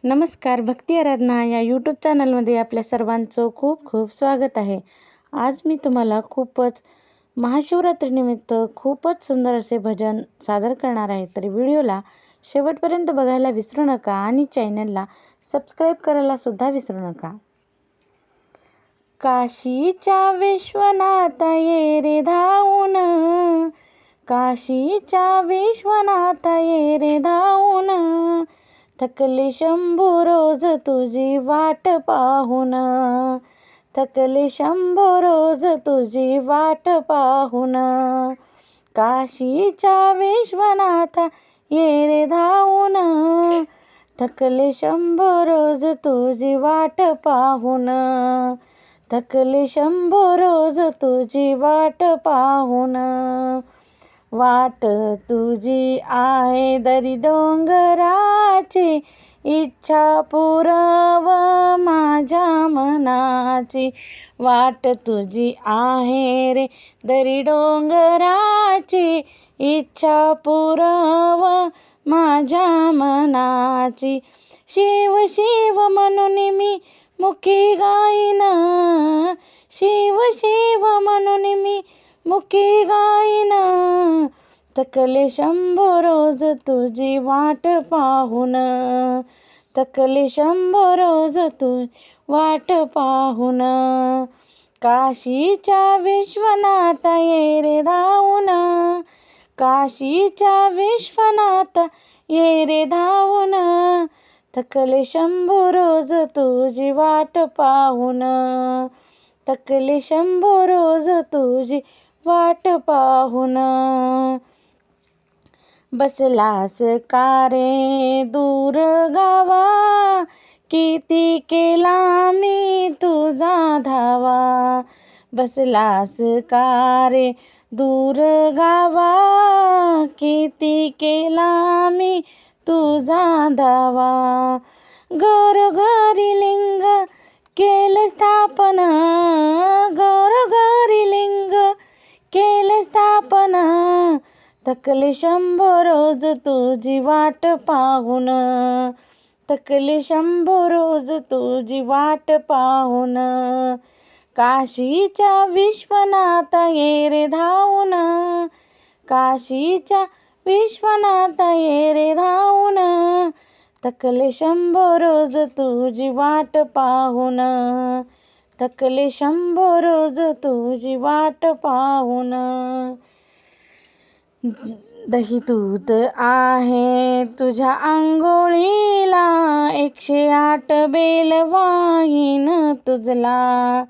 नमस्कार. भक्ती आराधना या यूट्यूब चॅनलमध्ये आपल्या सर्वांचं खूप खूप स्वागत आहे. आज मी तुम्हाला महाशिवरात्रीनिमित्त खूपच सुंदर असे भजन सादर करणार आहे. तर व्हिडिओला शेवटपर्यंत बघायला विसरू नका आणि चॅनलला सबस्क्राईब करायला सुद्धा विसरू नका. काशीच्या विश्वनाथ ये रे धावून, काशीच्या विश्वनाथ ये रे धावून, थकले शंभू रोज तुझी वाट पाहून, थकले शंभू रोज तुझी वाट पाहून. काशीच्या विश्वनाथ ये रे धावून, थकले शंभू रोज तुझी वाट पाहून, थकले शंभू रोज तुझी वाट पाहून. वाट तुझी आहे दरी डोंगराची, इच्छा पुरव माझ्या मनाची. वाट तुझी आहे रे दरी डोंगराची, इच्छा पुरव माझ्या मनाची. शिव शिव म्हणून मी मुखी गाईन, शिव शिव म्हणून मी मुखी गाईन, थकले शंभू रोज तुझी वाट पाहून, थकले शंभू रोज तुझी वाट पाहून. काशीच्या विश्वनाथ ये रे धावून, काशीच्या विश्वनाथ ये रे धावून, थकले शंभू रोज तुझी वाट पाहून, थकले शंभू रोज तुझी वाट पाहून. बसलास का रे दूर गावा, किती केला मी तुझा धावा. बसलास का रे दूर गावा, किती केला मी तुझा धावा. घरोघरी लिंग केले स्थापन, घरोघरी लिंग केले स्थापन, थकले शंभू रोज तुझी वाट पाहून, थकले शंभू रोज तुझी वाट पाहून. काशीच्या विश्वनाथ ये रे धावून, काशीच्या विश्वनाथ ये रे धावून, थकले शंभू रोज तुझी वाट पाहून, थकले शंभू रोज तुझी वाट पाहून. दही दूध आहे तुझ्या अंघोळीला, 108 बेल वाहीन तुझला.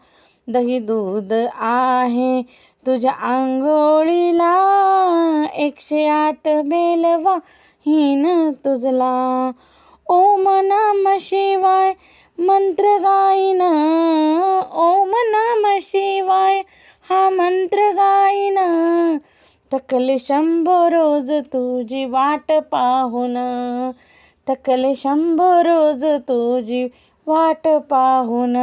दही दूध आहे तुझ्या अंघोळीला, 108 बेल वाहीन तुझला. ओम नमः शिवाय मंत्र गाईन, ओम नमः शिवाय हा मंत्र गाईन, थकले शंभू रोज तुझी वाट पाहून, थकले शंभू रोज तुझी वाट पाहून.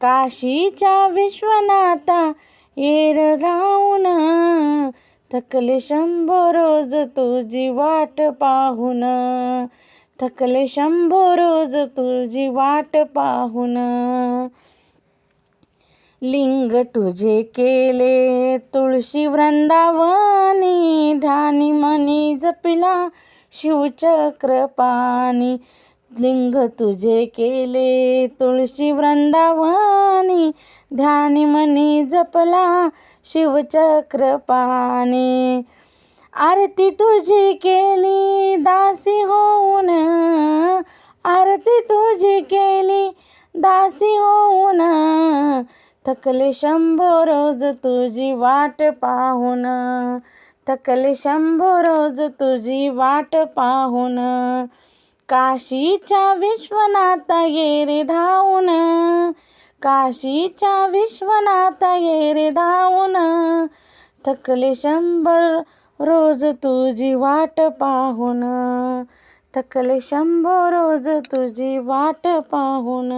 काशीच्या विश्वनाथ ये रे धावून, थकले शंभू रोज तुझी वाट पाहून, थकले शंभू रोज तुझी वाट पाहून. लिंग तुझे केले तुळशी वृंदावनी, ध्यानी मनी जपिला शिवचक्र पाणी. लिंग तुझे केले तुळशी वृंदावनी, ध्यानी मनी जपला शिवचक्र पाणी. आरती तुझी केली दासी होऊन, आरती तुझी केली दासी होऊन, थकले शंभू रोज तुझी वाट पाहून, थकले शंभू रोज तुझी वाट पाहून. काशीच्या विश्वनाथ ये रे धावून, काशीच्या विश्वनाथ ये रे धावून, थकले शंभू रोज तुझी वाट पाहून, थकले शंभू रोज तुझी वाट पाहून.